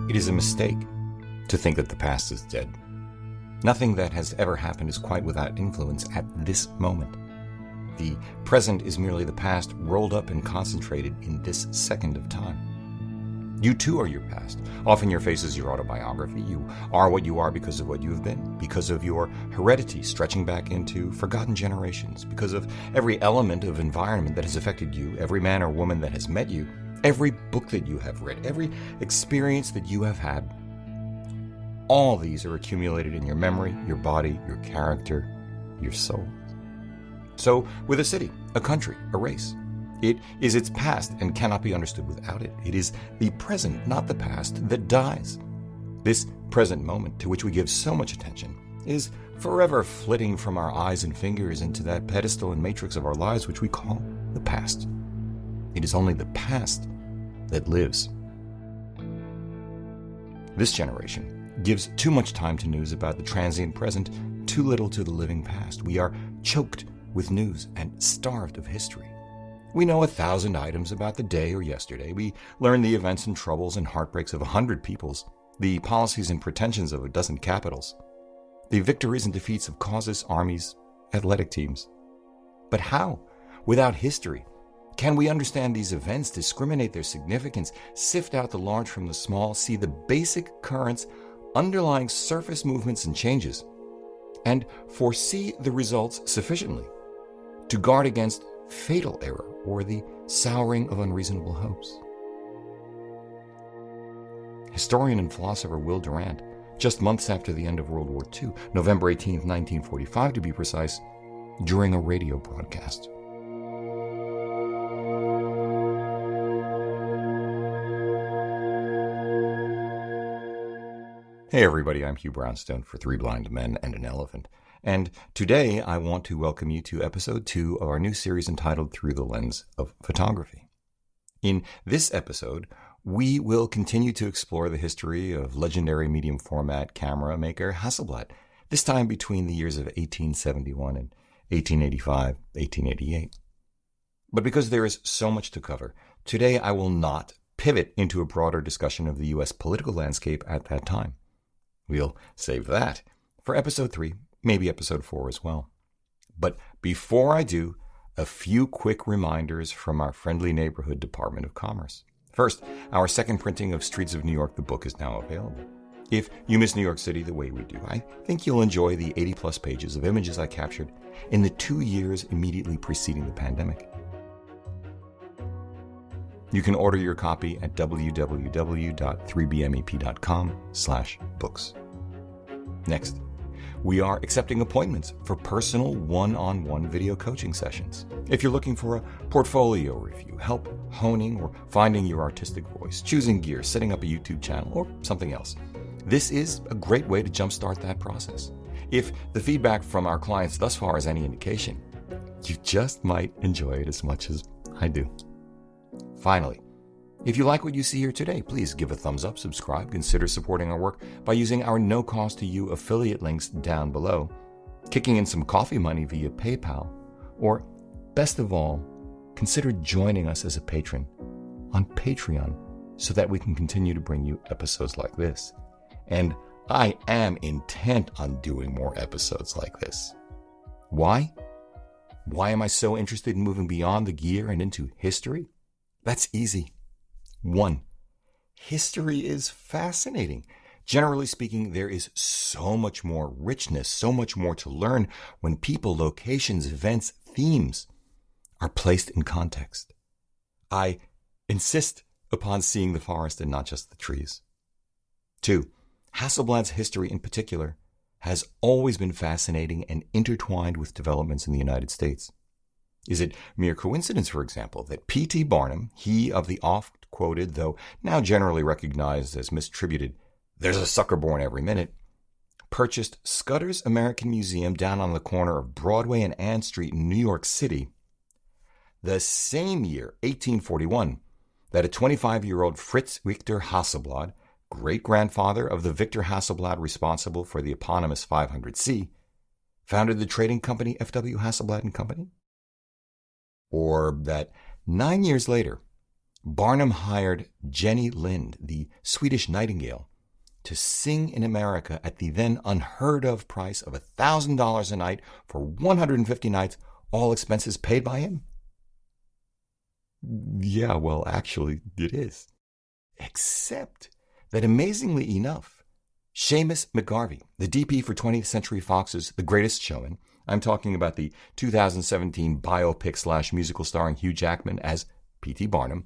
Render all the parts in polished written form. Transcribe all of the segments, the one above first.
It is a mistake to think that the past is dead. Nothing that has ever happened is quite without influence at this moment. The present is merely the past rolled up and concentrated in this second of time. You too are your past. Often your face is your autobiography. You are what you are because of what you have been, because of your heredity stretching back into forgotten generations, because of every element of environment that has affected you, every man or woman that has met you, every book that you have read, every experience that you have had. All these are accumulated in your memory, your body, your character, your soul. So, with a city, a country, a race, it is its past and cannot be understood without it. It is the present, not the past, that dies. This present moment, to which we give so much attention, is forever flitting from our eyes and fingers into that pedestal and matrix of our lives which we call the past. It is only the past that lives. This generation gives too much time to news about the transient present, too little to the living past. We are choked with news and starved of history. We know 1,000 items about the day or yesterday. We learn the events and troubles and heartbreaks of 100 peoples, the policies and pretensions of 12 capitals, the victories and defeats of causes, armies, athletic teams. But how, without history, can we understand these events, discriminate their significance, sift out the large from the small, see the basic currents, underlying surface movements and changes, and foresee the results sufficiently to guard against fatal error or the souring of unreasonable hopes? Historian and philosopher Will Durant, just months after the end of World War II, November 18, 1945 to be precise, during a radio broadcast. Hey everybody, I'm Hugh Brownstone for Three Blind Men and an Elephant. And today I want to welcome you to episode 2 of our new series entitled Through the Lens of Photography. In this episode, we will continue to explore the history of legendary medium format camera maker Hasselblad, this time between the years of 1871 and 1885, 1888. But because there is so much to cover, today I will not pivot into a broader discussion of the U.S. political landscape at that time. We'll save that for episode 3, maybe episode 4 as well. But before I do, a few quick reminders from our friendly neighborhood Department of Commerce. First, our second printing of Streets of New York, the book, is now available. If you miss New York City the way we do, I think you'll enjoy the 80-plus pages of images I captured in the 2 years immediately preceding the pandemic. You can order your copy at www.3bmep.com/books. Next, we are accepting appointments for personal one-on-one video coaching sessions. If you're looking for a portfolio review, help honing or finding your artistic voice, choosing gear, setting up a YouTube channel, or something else, this is a great way to jumpstart that process. If the feedback from our clients thus far is any indication, you just might enjoy it as much as I do. Finally, if you like what you see here today, please give a thumbs up, subscribe, consider supporting our work by using our no-cost-to-you affiliate links down below, kicking in some coffee money via PayPal, or, best of all, consider joining us as a patron on Patreon so that we can continue to bring you episodes like this. And I am intent on doing more episodes like this. Why? Why am I so interested in moving beyond the gear and into history? That's easy. 1. History is fascinating. Generally speaking, there is so much more richness, so much more to learn when people, locations, events, themes are placed in context. I insist upon seeing the forest and not just the trees. 2. Hasselblad's history in particular has always been fascinating and intertwined with developments in the United States. Is it mere coincidence, for example, that P.T. Barnum, he of the oft-quoted, though now generally recognized as misattributed, "There's a sucker born every minute," purchased Scudder's American Museum down on the corner of Broadway and Ann Street in New York City the same year, 1841, that a 25-year-old Fritz Victor Hasselblad, great-grandfather of the Victor Hasselblad responsible for the eponymous 500C, founded the trading company F.W. Hasselblad and Company? Or that 9 years later, Barnum hired Jenny Lind, the Swedish nightingale, to sing in America at the then unheard of price of $1,000 a night for 150 nights, all expenses paid by him? Yeah, well, actually, it is. Except that amazingly enough, Seamus McGarvey, the DP for 20th Century Fox's The Greatest Showman, I'm talking about the 2017 biopic / musical starring Hugh Jackman as P.T. Barnum,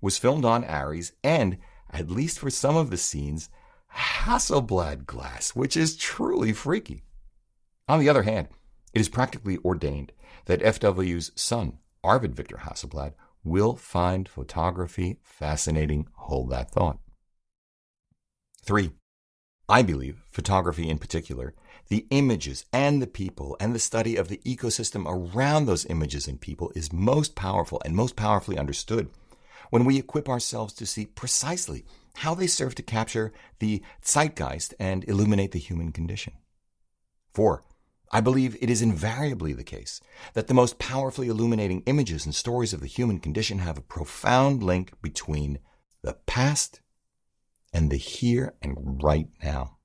was filmed on Aries and, at least for some of the scenes, Hasselblad glass, which is truly freaky. On the other hand, it is practically ordained that FW's son, Arvid Victor Hasselblad, will find photography fascinating. Hold that thought. 3. I believe photography in particular, the images and the people and the study of the ecosystem around those images and people is most powerful and most powerfully understood when we equip ourselves to see precisely how they serve to capture the zeitgeist and illuminate the human condition. 4. I believe it is invariably the case that the most powerfully illuminating images and stories of the human condition have a profound link between the past and the here and right now.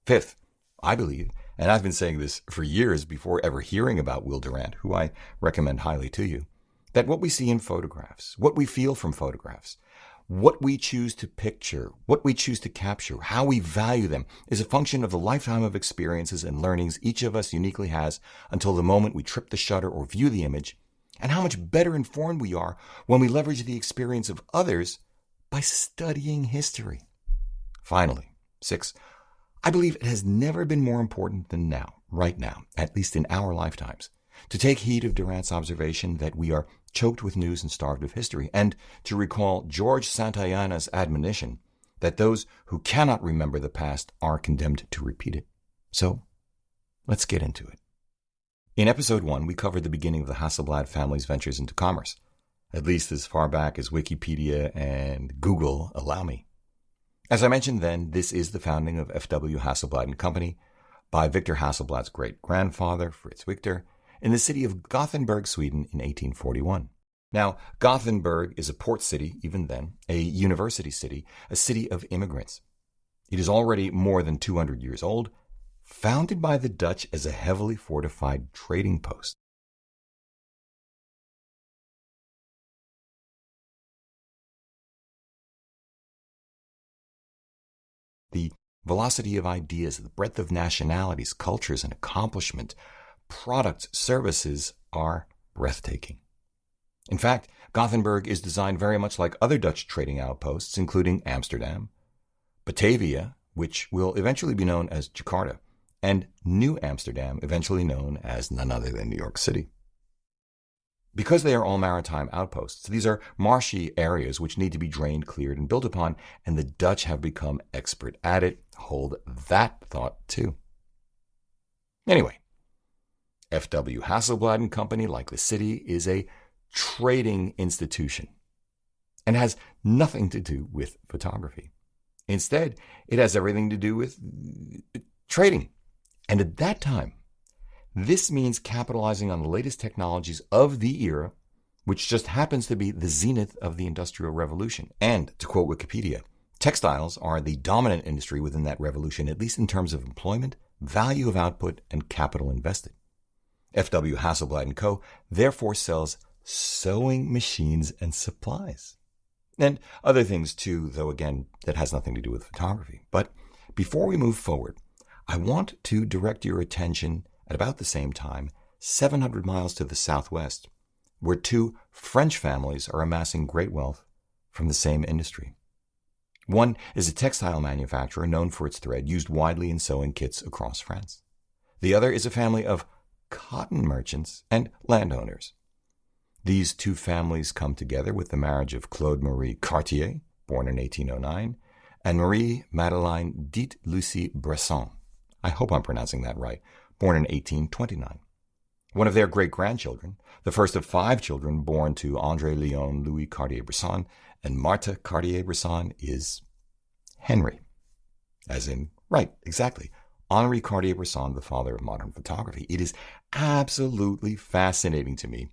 5th, I believe, and I've been saying this for years before ever hearing about Will Durant, who I recommend highly to you, that what we see in photographs, what we feel from photographs, what we choose to picture, what we choose to capture, how we value them is a function of the lifetime of experiences and learnings each of us uniquely has until the moment we trip the shutter or view the image, and how much better informed we are when we leverage the experience of others by studying history. Finally, 6, I believe it has never been more important than now, right now, at least in our lifetimes, to take heed of Durant's observation that we are choked with news and starved of history, and to recall George Santayana's admonition that those who cannot remember the past are condemned to repeat it. So, let's get into it. In episode 1, we covered the beginning of the Hasselblad family's ventures into commerce, at least as far back as Wikipedia and Google allow me. As I mentioned then, this is the founding of F.W. Hasselblad and Company by Victor Hasselblad's great-grandfather, Fritz Victor, in the city of Gothenburg, Sweden in 1841. Now, Gothenburg is a port city, even then, a university city, a city of immigrants. It is already more than 200 years old, founded by the Dutch as a heavily fortified trading post. The velocity of ideas, the breadth of nationalities, cultures, and accomplishment, products, services are breathtaking. In fact, Gothenburg is designed very much like other Dutch trading outposts, including Amsterdam, Batavia, which will eventually be known as Jakarta, and New Amsterdam, eventually known as none other than New York City. Because they are all maritime outposts, these are marshy areas which need to be drained, cleared, and built upon, and the Dutch have become expert at it. Hold that thought, too. Anyway, F.W. Hasselblad and Company, like the city, is a trading institution and has nothing to do with photography. Instead, it has everything to do with trading. And at that time, this means capitalizing on the latest technologies of the era, which just happens to be the zenith of the Industrial Revolution. And, to quote Wikipedia, textiles are the dominant industry within that revolution, at least in terms of employment, value of output, and capital invested. F.W. Hasselblad & Co. therefore sells sewing machines and supplies. And other things too, though again, that has nothing to do with photography. But before we move forward, I want to direct your attention at about the same time, 700 miles to the southwest, where two French families are amassing great wealth from the same industry. One is a textile manufacturer known for its thread used widely in sewing kits across France. The other is a family of cotton merchants and landowners. These two families come together with the marriage of Claude Marie Cartier, born in 1809, and Marie Madeleine Dite Lucie Bresson. I hope I'm pronouncing that right. Born in 1829. One of their great-grandchildren, the first of 5 children born to André Léon Louis Cartier-Bresson and Marthe Cartier-Bresson, is Henry. As in, right, exactly, Henri Cartier-Bresson, the father of modern photography. It is absolutely fascinating to me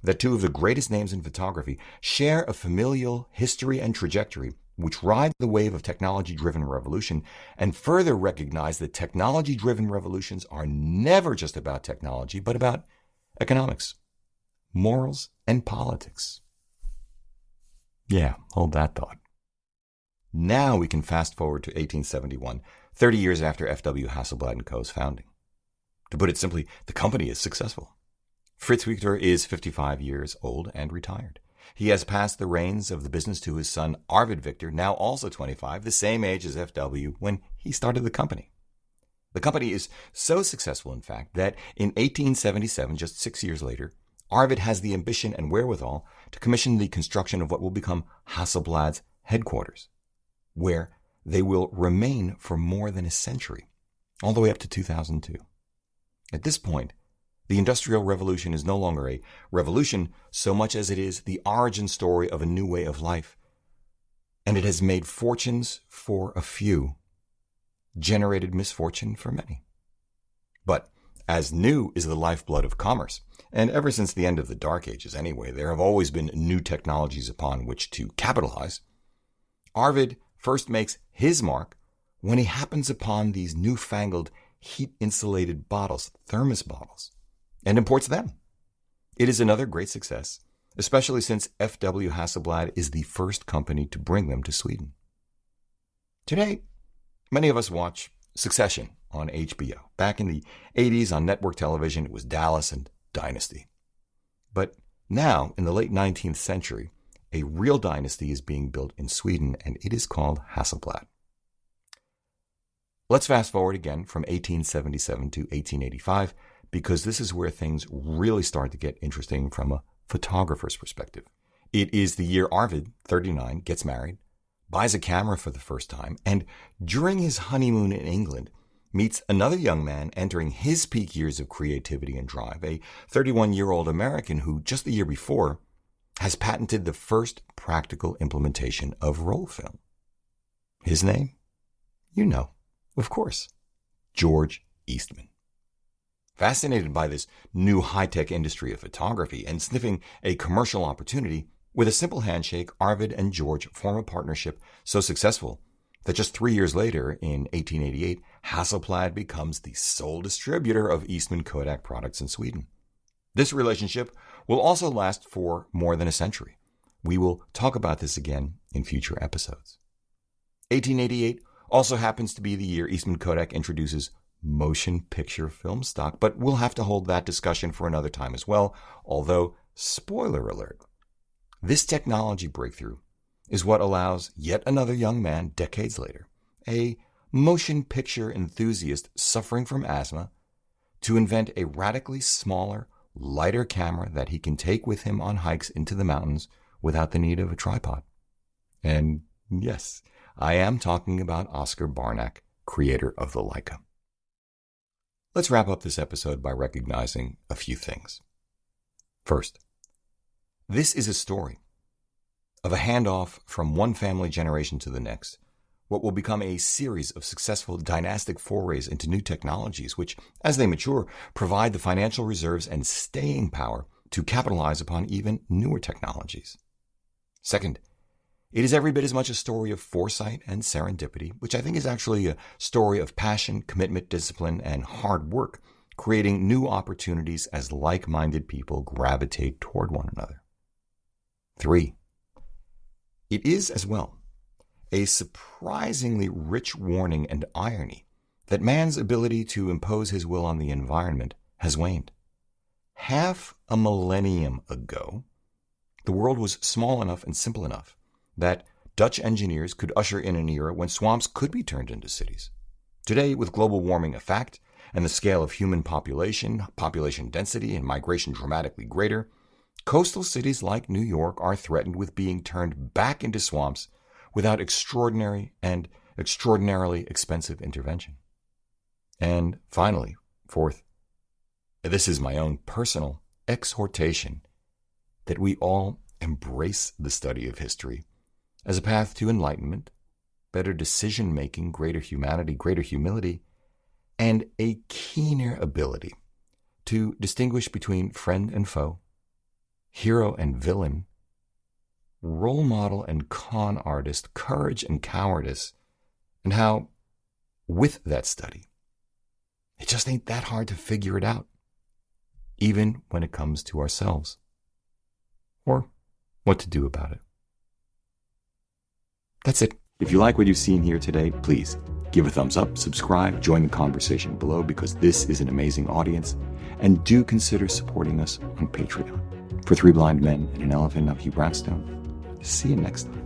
that two of the greatest names in photography share a familial history and trajectory which ride the wave of technology-driven revolution, and further recognize that technology-driven revolutions are never just about technology, but about economics, morals, and politics. Yeah, hold that thought. Now we can fast forward to 1871, 30 years after F.W. Hasselblad & Co.'s founding. To put it simply, the company is successful. Fritz Victor is 55 years old and retired. He has passed the reins of the business to his son Arvid Victor, now also 25, the same age as F.W. when he started the company. The company is so successful, in fact, that in 1877, just 6 years later, Arvid has the ambition and wherewithal to commission the construction of what will become Hasselblad's headquarters, where they will remain for more than a century, all the way up to 2002. At this point, the Industrial Revolution is no longer a revolution so much as it is the origin story of a new way of life, and it has made fortunes for a few, generated misfortune for many. But as new is the lifeblood of commerce, and ever since the end of the Dark Ages anyway, there have always been new technologies upon which to capitalize, Arvid first makes his mark when he happens upon these newfangled heat-insulated bottles, thermos bottles, and imports them. It is another great success, especially since F.W. Hasselblad is the first company to bring them to Sweden. Today, many of us watch Succession on HBO. Back in the 80s on network television, it was Dallas and Dynasty. But now, in the late 19th century, a real dynasty is being built in Sweden, and it is called Hasselblad. Let's fast forward again from 1877 to 1885, because this is where things really start to get interesting from a photographer's perspective. It is the year Arvid, 39, gets married, buys a camera for the first time, and during his honeymoon in England, meets another young man entering his peak years of creativity and drive, a 31-year-old American who, just the year before, has patented the first practical implementation of roll film. His name? You know, of course, George Eastman. Fascinated by this new high-tech industry of photography and sniffing a commercial opportunity, with a simple handshake, Arvid and George form a partnership so successful that just 3 years later, in 1888, Hasselblad becomes the sole distributor of Eastman Kodak products in Sweden. This relationship will also last for more than a century. We will talk about this again in future episodes. 1888 also happens to be the year Eastman Kodak introduces motion picture film stock, but we'll have to hold that discussion for another time as well, although, spoiler alert, this technology breakthrough is what allows yet another young man decades later, a motion picture enthusiast suffering from asthma, to invent a radically smaller, lighter camera that he can take with him on hikes into the mountains without the need of a tripod. And yes, I am talking about Oscar Barnack, creator of the Leica. Let's wrap up this episode by recognizing a few things. First, this is a story of a handoff from one family generation to the next, what will become a series of successful dynastic forays into new technologies, which, as they mature, provide the financial reserves and staying power to capitalize upon even newer technologies. Second, it is every bit as much a story of foresight and serendipity, which I think is actually a story of passion, commitment, discipline, and hard work, creating new opportunities as like-minded people gravitate toward one another. 3, it is as well a surprisingly rich warning and irony that man's ability to impose his will on the environment has waned. Half a millennium ago, the world was small enough and simple enough that Dutch engineers could usher in an era when swamps could be turned into cities. Today, with global warming a fact, and the scale of human population density, and migration dramatically greater, coastal cities like New York are threatened with being turned back into swamps without extraordinary and extraordinarily expensive intervention. And finally, 4th, this is my own personal exhortation that we all embrace the study of history as a path to enlightenment, better decision-making, greater humanity, greater humility, and a keener ability to distinguish between friend and foe, hero and villain, role model and con artist, courage and cowardice, and how, with that study, it just ain't that hard to figure it out, even when it comes to ourselves, or what to do about it. That's it. If you like what you've seen here today, please give a thumbs up, subscribe, join the conversation below because this is an amazing audience, and do consider supporting us on Patreon. For Three Blind Men and an Elephant, I'm Hugh Bradstone. See you next time.